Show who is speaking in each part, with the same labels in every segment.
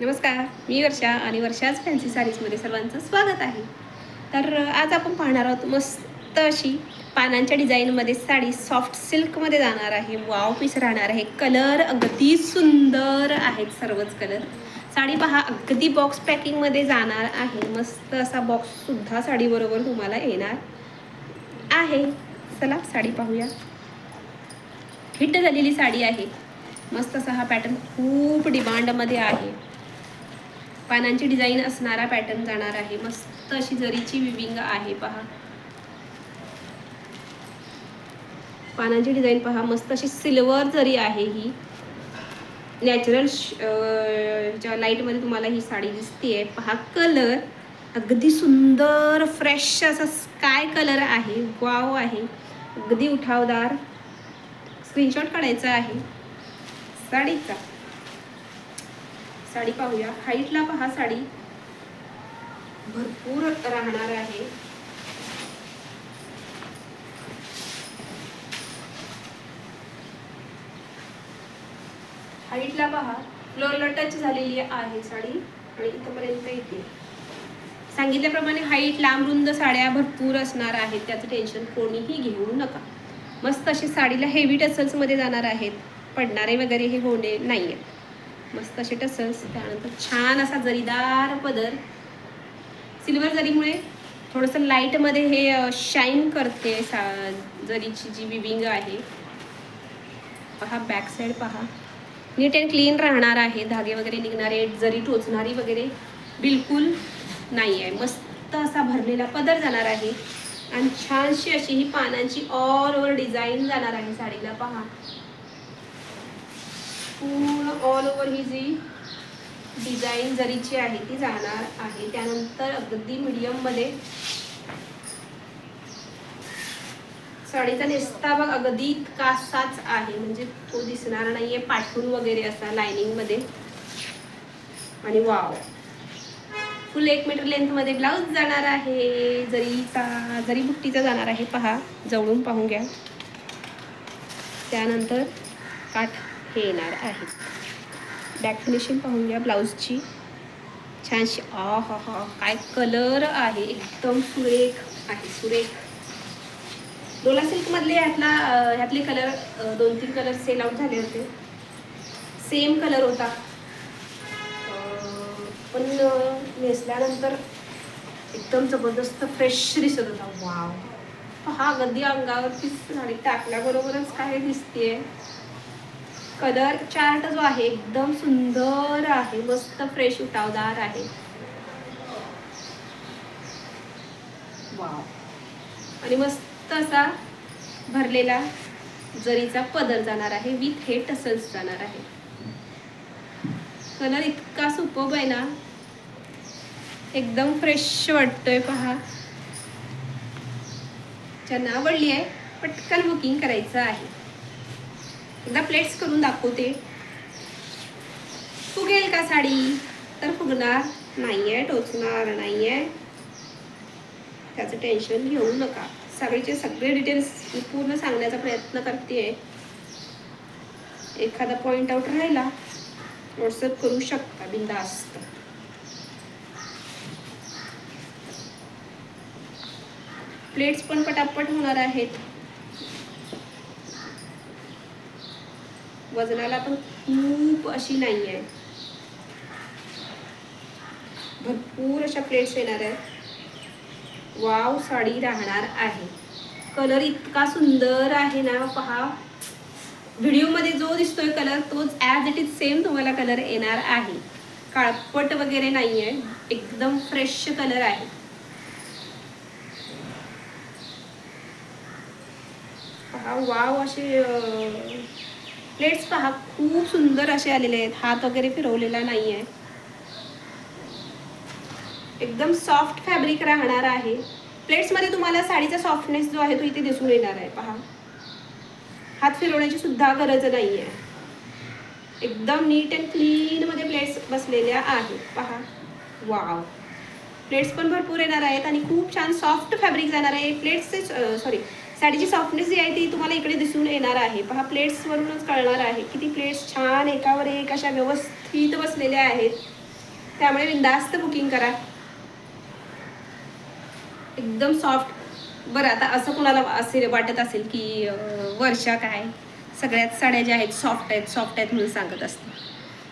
Speaker 1: नमस्कार, मी वर्षा आणि वर्षाच फॅन्सी साडीजमध्ये सर्वांचं स्वागत आहे. तर आज आपण पाहणार आहोत मस्त अशी पानांच्या डिझाईनमध्ये साडी सॉफ्ट सिल्कमध्ये जाणार आहे. वाव पीस राहणार आहे. कलर अगदी सुंदर आहेत सर्वच कलर. साडी पहा अगदी बॉक्स पॅकिंगमध्ये जाणार आहे. मस्त असा बॉक्ससुद्धा साडीबरोबर तुम्हाला येणार आहे. चला साडी पाहूया. हिट झालेली साडी आहे. मस्त असा हा पॅटर्न खूप डिमांडमध्ये आहे. पानांची डिझाईन असणारा पॅटर्न जाणार आहे. मस्त अशी जरीची विविंग आहे पहा. पानांची डिझाईन पहा, मस्त अशी सिल्वर जरी आहे. ही नॅचरल ज्या लाईटमध्ये तुम्हाला ही साडी दिसते पहा. कलर अगदी सुंदर फ्रेश असा स्काय कलर आहे. वाव आहे, अगदी उठावदार. स्क्रीनशॉट काढायचा आहे साडीचा. साडी पाहूया. हाईटला पहा साडी भरपूर राहणार आहे. हाईटला पहा फ्लोअरला टच झालेली आहे साडी आणि इथपर्यंत येते. सांगितल्याप्रमाणे हाईट लांब रुंद साड्या भरपूर असणार आहेत, त्याचं टेन्शन कोणीही घेऊ नका. मस्त अशी साडीला हेवी टसल्समध्ये जाणार आहेत. पडणारे वगैरे हे होणे नाही आहेत. मस्त असे टसल्स. त्यानंतर छान असा जरीदार पदर. सिल्वर जरीमुळे थोडंसं लाईटमध्ये हे शाईन करते जरीची जी विविंग आहे पहा. बॅक साईड पहा, नीट अँड क्लीन राहणार आहे. धागे वगैरे निघणारे, जरी टोचणारी वगैरे बिलकुल नाही आहे. मस्त असा भरलेला पदर जाणार आहे आणि छानशी अशी ही पानांची ऑल ओव्हर डिझाईन जाणार आहे साडीला पहा. पूर्ण ऑल ओव्हर ही जी डिझाईन जरीची आहे ती जाणार आहे. त्यानंतर अगदी मीडियममध्ये साडीचा नेस्ता बघ अगदी इतकासाच आहे, म्हणजे तो दिसणार नाहीये पाठून वगैरे असा लायनिंगमध्ये. आणि वाव, फुल 1 मीटर लेंथमध्ये ब्लाऊज जाणार आहे. जरी बुट्टीचा जाणार आहे पहा, जवळून पाहून घ्या. त्यानंतर काठ हे येणार आहे. बॅक फिनिशिंग पाहून घ्या ब्लाऊजची. छानशी. हा काय कलर आहे, एकदम सुरेख आहे, सुरेख. डोला सिल्कमधले ह्यातले कलर 2-3 कलर सेल आउट झाले होते. सेम कलर होता, पण नेसल्यानंतर एकदम जबरदस्त फ्रेश दिसत होता. वाव, हा अगदी अंगावरती साडी टाकल्याबरोबरच काय दिसतेय. कलर चार्ट जो आहे एकदम सुंदर आहे. मस्त फ्रेश उठावदार आहे. वाव, आणि मस्त असा भरलेला जरीचा पदर जाणार आहे. विथ हे टसल्स जाणार आहे. कलर इतका सुपर्ब आहे ना, एकदम फ्रेश वाटतोय पहा. ज्यांना आवडली आहे पटकन बुकिंग करायचं आहे. एकदा प्लेट्स करून दाखवते. फुगेल का साडी? तर फुगणार नाहीये, टोचणार नाहीये, त्याचं टेन्शन घेऊ नका. सगळे डिटेल्स पूर्ण सांगण्याचा प्रयत्न करते. एखादा पॉइंट आउट राहिला व्हॉट्सअप करू शकता बिनधास्त. प्लेट्स पण पटापट होणार आहेत. वजनाला पण खूप अशी नाही आहे, भरपूर अशा प्लेट्स येणार आहेत. वाव, साडी राहणार आहे. कलर इतका सुंदर आहे ना पहा. व्हिडिओमध्ये जो दिसतोय कलर तोच ॲज इट इज सेम तुम्हाला कलर येणार आहे. काळपट वगैरे नाही आहे, एकदम फ्रेश कलर आहे. पहा वाव, असे प्लेट्स पहा खूप सुंदर असे आलेले आहेत. हात वगैरे फिरवलेला नाही आहे. एकदम सॉफ्ट फॅब्रिक राहणार आहे. प्लेट्समध्ये तुम्हाला साडीचा सॉफ्टनेस जो आहे तो इथे दिसून येणार आहे पहा. हात फिरवण्याची सुद्धा गरज नाही आहे. एकदम नीट अँड क्लीन मध्ये प्लेट्स बसलेल्या आहेत पहा. वाव, प्लेट्स पण भरपूर येणार आहेत आणि खूप छान सॉफ्ट फॅब्रिक जाणार आहे. प्लेट्सचे साडीची सॉफ्टनेस जी आहे ती तुम्हाला इकडे दिसून येणार आहे पहा. प्लेट्सवरूनच कळणार आहे किती प्लेट्स छान एकावर एक अशा व्यवस्थित बसलेल्या आहेत. त्यामुळे बिनधास्त बुकिंग करा. एकदम सॉफ्ट. बरं, आता असं कुणाला असे वाटत असेल की वर्षा काय सगळ्याच साड्या ज्या आहेत सॉफ्ट आहेत म्हणून सांगत असते,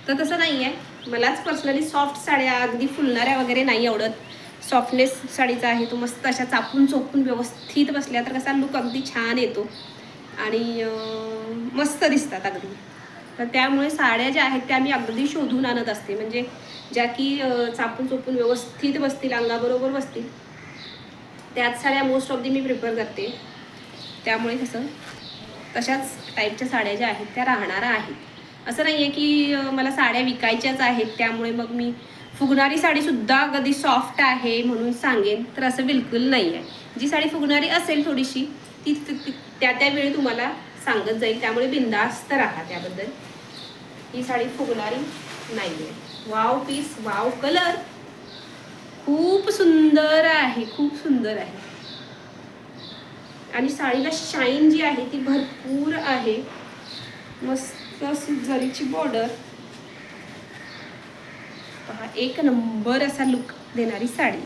Speaker 1: तर तसं नाही आहे. मलाच पर्सनली सॉफ्ट साड्या अगदी फुलणाऱ्या वगैरे नाही आवडत. सॉफ्टनेस साडीचा आहे तो मस्त अशा चापून चोपून व्यवस्थित बसल्या तर कसा लुक अगदी छान येतो आणि मस्त दिसतात अगदी. तर त्यामुळे साड्या ज्या आहेत त्या मी अगदी शोधून आणत असते, म्हणजे ज्या की चापून चोपून व्यवस्थित बसतील, अंगाबरोबर बसतील, त्याच साड्या most of the me prefer करते. त्यामुळे कसं तशाच टाईपच्या साड्या ज्या आहेत त्या राहणार आहेत. असं नाही आहे की मला साड्या विकायच्याच आहेत त्यामुळे मग मी फुगणारी साडीसुद्धा अगदी सॉफ्ट आहे म्हणून सांगेन, तर असं बिलकुल नाही आहे. जी साडी फुगणारी असेल थोडीशी ती त्यावेळी तुम्हाला सांगत जाईल, त्यामुळे बिनधास्त राहा त्याबद्दल. ही साडी फुगणारी नाही आहे. वाव पीस, वाव कलर, खूप सुंदर आहे, खूप सुंदर आहे. आणि साडीला शाईन जी आहे ती भरपूर आहे. मस्त जरीची बॉर्डर पहा, एक नंबर असा लुक देणारी साडी.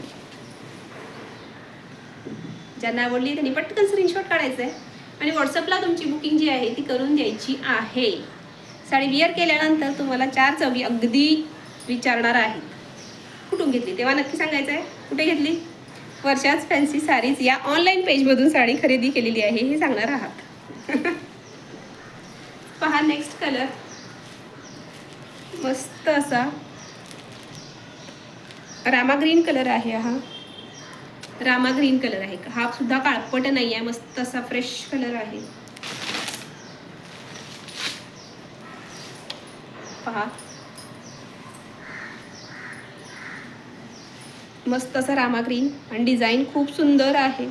Speaker 1: ज्यांना आवडली त्यांनी पटकन स्क्रीनशॉट काढायचा आहे आणि व्हॉट्सअपला तुमची बुकिंग जी आहे ती करून द्यायची आहे. साडी विअर केल्यानंतर तुम्हाला 4 चवी अगदी विचारणार आहेत, कुठून घेतली, तेव्हा नक्की सांगायचं आहे कुठे घेतली. वर्षाच फॅन्सी साडीज या ऑनलाईन पेजमधून साडी खरेदी केलेली आहे हे सांगणार आहात. पहा नेक्स्ट कलर, मस्त असा रामा ग्रीन कलर आहे. हा रामा ग्रीन कलर आहे, हा सुद्धा काळपट नाही आहे, मस्त असा फ्रेश कलर आहे. पहा मस्त असा रामा ग्रीन आणि डिझाईन खूप सुंदर आहे.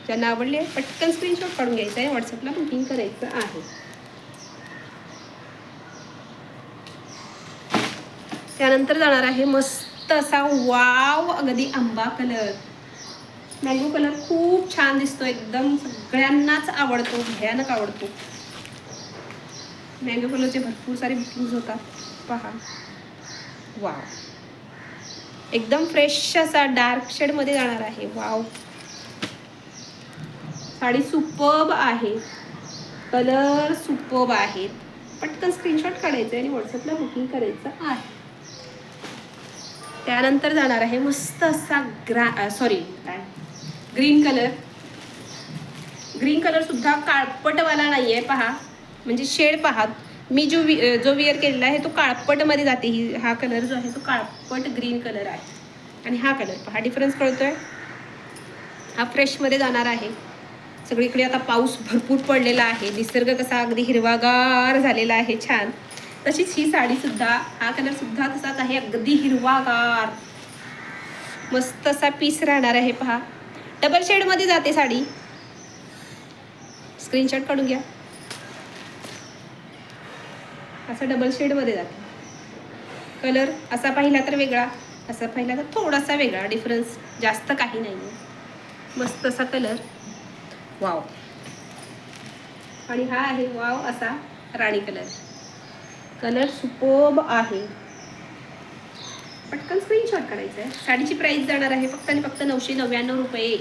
Speaker 1: ज्यांना आवडले पटकन स्क्रीनशॉट काढून घ्यायचा आहे, व्हॉट्सअपला बुकिंग करायचं आहे. त्यानंतर जाणार आहे मस्त असा वाव अगदी आंबा कलर. मँगो कलर खूप छान दिसतो, एकदम सगळ्यांनाच आवडतो, भयानक आवडतो. मँगो कलरचे भरपूर सारे बुकिंग्स होतात. पहा वाव, एकदम फ्रेश असा डार्क शेडमध्ये जाणार आहे. वाव, साडी सुपर्ब आहे, कलर सुपर्ब आहेत. पटकन स्क्रीनशॉट काढायचं आणि व्हॉट्सअपला बुकिंग करायचं आहे. त्यानंतर जाणार आहे मस्त असा ग्रीन कलर. ग्रीन कलर सुद्धा काळपटवाला नाही आहे. पहा म्हणजे शेड पहा, मी जो विअर केलेला आहे तो काळपटमध्ये जाते. हा कलर जो आहे तो काळपट ग्रीन कलर आहे आणि हा कलर पहा, डिफरन्स कळतोय. हा फ्रेशमध्ये जाणार आहे. सगळीकडे आता पाऊस भरपूर पडलेला आहे, निसर्ग कसा अगदी हिरवागार झालेला आहे, छान. तशीच ही साडीसुद्धा, हा कलरसुद्धा तसाच आहे, अगदी हिरवागार. मस्त असा पीस राहणार आहे. पहा डबल शेडमध्ये जाते साडी, स्क्रीनशॉट काढून घ्या. असं डबल शेडमध्ये जाते. कलर असा पाहिला तर वेगळा, असा पाहिला तर थोडासा वेगळा, डिफरन्स जास्त काही नाही आहे. मस्त असा कलर, वाव. आणि हा आहे वाव असा राणी कलर. कलर सुपर्ब आहे. पटकन स्क्रीनशॉट काढायचा आहे. साडीची प्राइस जाणार आहे फक्त आणि फक्त 999 रुपये.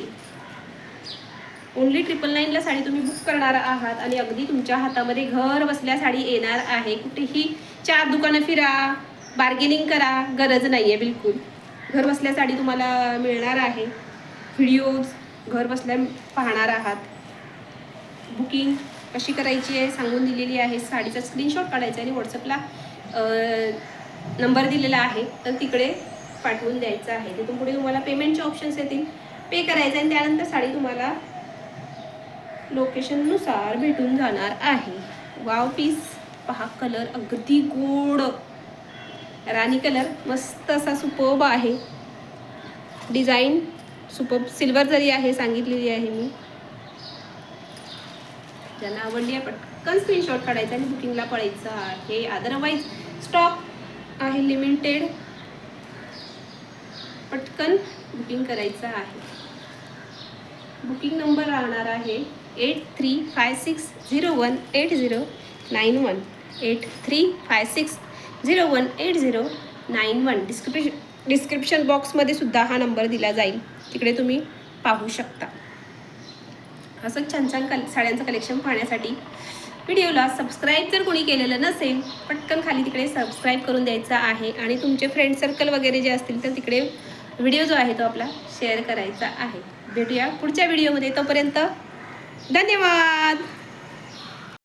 Speaker 1: ओनली 999ला साडी तुम्ही बुक करणार आहात आणि अगदी तुमच्या हातामध्ये घर बसल्या साडी येणार आहे. कुठेही 4 दुकानं फिरा, बार्गेनिंग करा, गरज नाही आहे बिलकुल. घर बसल्या साडी तुम्हाला मिळणार आहे. व्हिडिओज घर बसल्या पाहणार आहात. बुकिंग कशी करायची आहे सांगून दिलेली आहे. साडीचा स्क्रीनशॉट काढायचा आणि व्हॉट्सअपला नंबर दिलेला आहे तर तिकडे पाठवून द्यायचं आहे. तिथून पुढे तुम्हाला पेमेंटचे ऑप्शन्स येतील, पे करायचं आणि त्यानंतर साडी तुम्हाला लोकेशननुसार भेटून जाणार आहे. वाव पीस पहा, कलर अगदी गोड राणी कलर, मस्त असा सुपर्ब आहे. डिझाईन सुपर्ब, सिल्वर जरी आहे सांगितलेली आहे मी. ज्यांना आवडली आहे पटकन स्क्रीनशॉट काढायचा आणि बुकिंगला पळायचं आहे. अदरवाईज स्टॉक आहे लिमिटेड, पटकन बुकिंग करायचं आहे. बुकिंग नंबर राहणार आहे 8356018091, 8356018091. 91. डिस्क्रिप्शन बॉक्समध्ये सुद्धा हा नंबर दिला जाईल, तिकडे तुम्ही पाहू शकता. असं छान छान साड्यांचं कलेक्शन पाहण्यासाठी व्हिडिओला सबस्क्राईब जर कोणी केलेलं नसेल, पटकन खाली तिकडे सबस्क्राईब करून द्यायचं आहे. आणि तुमचे फ्रेंड सर्कल वगैरे जे असतील तर तिकडे व्हिडिओ जो आहे तो आपला शेअर करायचा आहे. भेटूया पुढच्या व्हिडिओमध्ये. तोपर्यंत धन्यवाद.